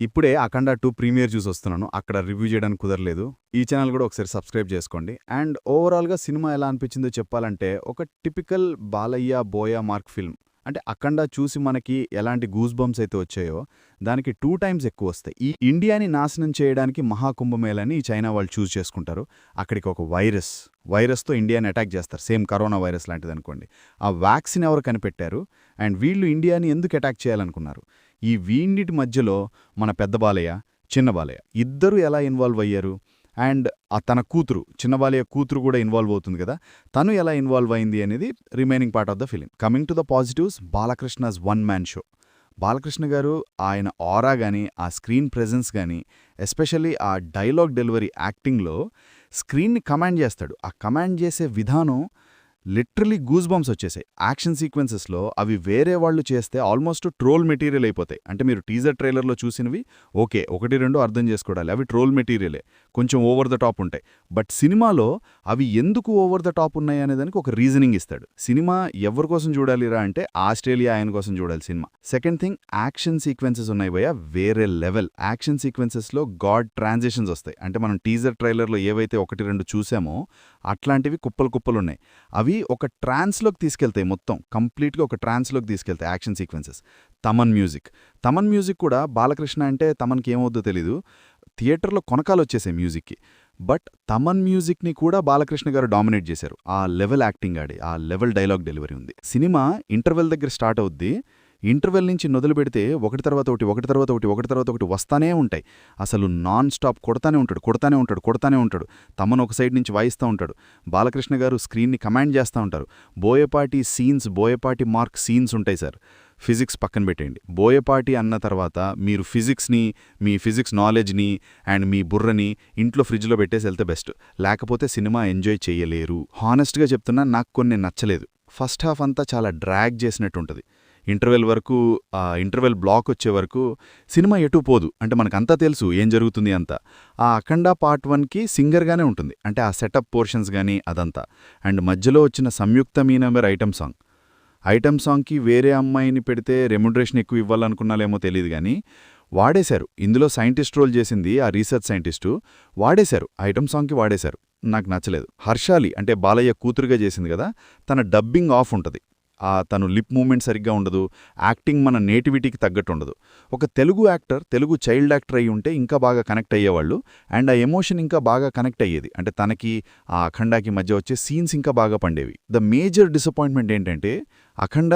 ఇప్పుడే 'అఖండ 2' ప్రీమియర్ చూసొస్తున్నాను. అక్కడ రివ్యూ చేయడానికి కుదరలేదు. ఈ ఛానెల్ గూడా ఒకసారి సబ్స్క్రైబ్ చేసుకోండి. అండ్ ఓవరాల్‌గా సినిమా ఎలా అనిపించిందో చెప్పాలంటే, ఒక టిపికల్ బాలయ్య, బోయ మార్క్ ఫిల్మ్. అంటే 'అఖండ' చూసి మనకి ఎలాంటి గూస్ బంప్స్ అయితే వచ్చాయో, దానికి 2 టైమ్స్ ఎక్కువొస్తాయి. ఈ ఇండియాని నాశనం చేయడానికి మహాకుంభమేళాని ఈ చైనా వాళ్ళు చూజ్ చేసుకుంటారు. అక్కడికి ఒక వైరస్‌తో ఇండియాని అటాక్ చేస్తారు. సేమ్ కరోనా వైరస్ లాంటిదనుకోండి. ఆ వ్యాక్సిన్ ఎవరు కనిపెట్టారు? అండ్ వీళ్ళు ఇండియాని ఎందుకు అటాక్ చేయాలనుకున్నారు? ఈ వీన్నిటి మధ్యలో మన పెద్ద బాలయ్య, చిన్న బాలయ్య ఇద్దరూ ఎలా ఇన్వాల్వ్ అయ్యారు? అండ్ తన కూతురు, చిన్న బాలయ్య కూతురు కూడా ఇన్వాల్వ్ అవుతుంది కదా, తను ఎలా ఇన్వాల్వ్ అయింది అనేది remaining part of the film. Coming to the positives, Balakrishna's one man show. Balakrishna garu ఆయన ఆరా గానీ, ఆ స్క్రీన్ ప్రెజెన్స్ గానీ, ఎస్పెషల్లీ ఆ డైలాగ్ డెలివరీ యాక్టింగ్లో స్క్రీన్ని కమాండ్ చేస్తాడు. ఆ కమాండ్ చేసే విధానం లిటరలీ గూస్ బంప్స్ వచ్చేసాయి. యాక్షన్ సీక్వెన్సెస్లో అవి వేరే వాళ్ళు చేస్తే ఆల్మోస్ట్ ట్రోల్ మెటీరియల్ అయిపోతాయి. అంటే మీరు టీజర్ ట్రైలర్లో చూసినవి ఓకే, 1-2 అర్థం చేసుకోవడాలి, అవి ట్రోల్ మెటీరియలే, కొంచెం ఓవర్ ద టాప్ ఉంటాయి. బట్ సినిమాలో అవి ఎందుకు ఓవర్ ద టాప్ ఉన్నాయి అనేదానికి ఒక రీజనింగ్ ఇస్తాడు. సినిమా ఎవరి కోసం చూడాలిరా అంటే ఆస్ట్రేలియా ఆయన కోసం చూడాలి cinema. Second thing, action sequences ఉన్నాయి భయ్యా, వేరే లెవెల్. యాక్షన్ సీక్వెన్సెస్లో గాడ్ ట్రాన్సిషన్స్ వస్తాయి. అంటే మనం టీజర్ ట్రైలర్లో ఏవైతే 1-2 చూసామో అట్లాంటివి కుప్పలున్నాయి. అవి ఒక ట్రాన్స్లోకి తీసుకెళ్తాయి, మొత్తం కంప్లీట్గా ఒక ట్రాన్స్లోకి తీసుకెళ్తాయి యాక్షన్ సీక్వెన్సెస్. తమన్ మ్యూజిక్ కూడా, బాలకృష్ణ అంటే తమన్కి ఏమవుద్దో తెలీదు, థియేటర్లో కొనకాలొచ్చేసాయి మ్యూజిక్కి. బట్ తమన్ మ్యూజిక్ని కూడా బాలకృష్ణ గారు డామినేట్ చేశారు. ఆ లెవెల్ యాక్టింగ్ ఆడి, ఆ లెవెల్ డైలాగ్ డెలివరీ ఉంది. సినిమా ఇంటర్వెల్ దగ్గర స్టార్ట్ అవుద్ది. ఇంటర్వెల్ నుంచి మొదలు పెడితే ఒకటి తర్వాత ఒకటి వస్తానే ఉంటాయి. అసలు నాన్ స్టాప్ కొడతానే ఉంటాడు. తమను ఒక సైడ్ నుంచి వాయిస్తూ ఉంటాడు. బాలకృష్ణ గారు స్క్రీన్ని కమాండ్ చేస్తూ ఉంటారు. బోయపాటి మార్క్ సీన్స్ ఉంటాయి సార్. ఫిజిక్స్ పక్కన పెట్టేయండి. బోయపాటి అన్న తర్వాత మీరు ఫిజిక్స్ని, మీ ఫిజిక్స్ నాలెడ్జ్ని అండ్ మీ బుర్రని ఇంట్లో ఫ్రిడ్జ్లో పెట్టేసి వెళ్తే బెస్ట్. లేకపోతే సినిమా ఎంజాయ్ చేయలేరు. హానెస్ట్గా చెప్తున్నా, నాకు కొన్ని నచ్చలేదు. ఫస్ట్ హాఫ్ అంతా చాలా డ్రాగ్ చేసినట్టుంటుంది. ఇంటర్వెల్ బ్లాక్ వచ్చే వరకు సినిమా ఎటు పోదు. అంటే మనకంతా తెలుసు ఏం జరుగుతుంది అంతా. ఆ అఖండ పార్ట్ 1కి సింగర్గానే ఉంటుంది. అంటే ఆ సెటప్ పోర్షన్స్ కానీ అదంతా. అండ్ మధ్యలో వచ్చిన సంయుక్త మీనమర్ ఐటమ్ సాంగ్కి వేరే అమ్మాయిని పెడితే రెమ్యునరేషన్ ఎక్కువ ఇవ్వాలనుకున్నాలేమో తెలియదు కానీ వాడేశారు. ఇందులో సైంటిస్ట్ రోల్ చేసింది ఆ రీసెర్చ్ సైంటిస్టు, వాడేశారు, ఐటమ్ సాంగ్కి వాడేశారు. నాకు నచ్చలేదు. హర్షాలి అంటే బాలయ్య కూతురుగా చేసింది కదా, తన డబ్బింగ్ ఆఫ్ ఉంటుంది. తను లిప్ మూమెంట్ సరిగ్గా ఉండదు. యాక్టింగ్ మన నేటివిటీకి తగ్గట్టు ఉండదు. ఒక Telugu actor, Telugu child actor అయి ఉంటే ఇంకా బాగా కనెక్ట్ అయ్యేవాళ్ళు. అండ్ ఆ ఎమోషన్ ఇంకా బాగా కనెక్ట్ అయ్యేది. అంటే తనకి ఆ అఖండాకి మధ్య వచ్చే సీన్స్ ఇంకా బాగా పండేవి. ద మేజర్ డిసప్పాయింట్మెంట్ ఏంటంటే, అఖండ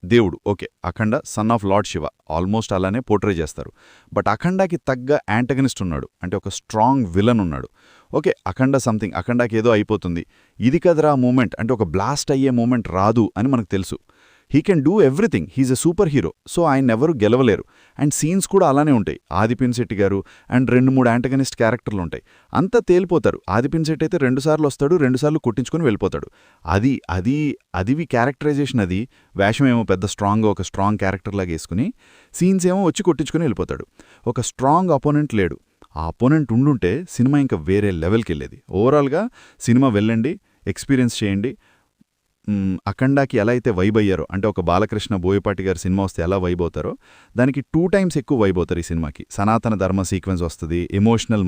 దేవుడు okay, Akhanda son of lord Shiva almost అలానే పోర్ట్రే చేస్తారు. బట్ అఖండాకి తగ్గ యాంటగనిస్ట్ ఉన్నాడు. అంటే ఒక స్ట్రాంగ్ విలన్ ఉన్నాడు. ఓకే, అఖండాకి ఏదో అయిపోతుంది, ఇది కదరా మూమెంట్, అంటే ఒక బ్లాస్ట్ అయ్యే మూమెంట్ రాదు అని మనకు తెలుసు. He can do everything, he's a superhero. So ఆయన ఎవరు గెలవలేరు. అండ్ సీన్స్ కూడా అలానే ఉంటాయి. ఆదిపినిశెట్టి గారు అండ్ 2-3 యాంటగనిస్ట్ క్యారెక్టర్లు ఉంటాయి. అంతా తేలిపోతారు. ఆదిపినిశెట్టి అయితే 2 సార్లు వస్తాడు, 2 సార్లు కొట్టించుకొని వెళ్ళిపోతాడు. అది క్యారెక్టరైజేషన్. అది వేషం ఏమో పెద్ద స్ట్రాంగ్గా ఒక స్ట్రాంగ్ క్యారెక్టర్లాగా వేసుకుని, సీన్స్ ఏమో వచ్చి కొట్టించుకొని వెళ్ళిపోతాడు. ఒక స్ట్రాంగ్ అపోనెంట్ లేడు. ఆ అపోనెంట్ ఉండుంటే సినిమా ఇంకా వేరే లెవెల్కి వెళ్ళేది. ఓవరాల్గా సినిమా వెళ్ళండి, ఎక్స్పీరియన్స్ చేయండి. అఖండాకి ఎలా అయితే వైబ్ అయ్యారో, అంటే ఒక బాలకృష్ణ బోయపాటి గారి సినిమా వస్తే ఎలా వైబ్ అవుతారో, దానికి 2 టైమ్స్ ఎక్కువ వైబ్ అవుతారు ఈ సినిమాకి. సనాతన ధర్మ సీక్వెన్స్ వస్తుంది, ఎమోషనల్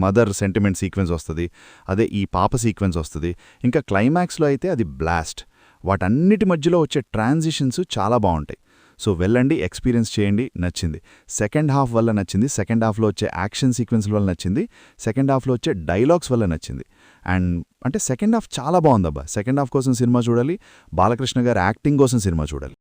మదర్ సెంటిమెంట్ సీక్వెన్స్ వస్తుంది, అదే ఈ పాప సీక్వెన్స్ వస్తుంది. ఇంకా క్లైమాక్స్లో అయితే అది బ్లాస్ట్. వాటన్నిటి మధ్యలో వచ్చే ట్రాన్సిషన్స్ చాలా బాగుంటాయి. సో వెళ్ళండి, ఎక్స్పీరియన్స్ చేయండి. నచ్చింది. సెకండ్ హాఫ్ వల్ల నచ్చింది. సెకండ్ హాఫ్లో వచ్చే యాక్షన్ సీక్వెన్స్ వల్ల నచ్చింది. సెకండ్ హాఫ్లో వచ్చే డైలాగ్స్ వల్ల నచ్చింది. అండ్ అంటే సెకండ్ హాఫ్ చాలా బాగుందబ్బా. సెకండ్ హాఫ్ కోసం సినిమా చూడాలి, బాలకృష్ణ గారి యాక్టింగ్ కోసం సినిమా చూడాలి.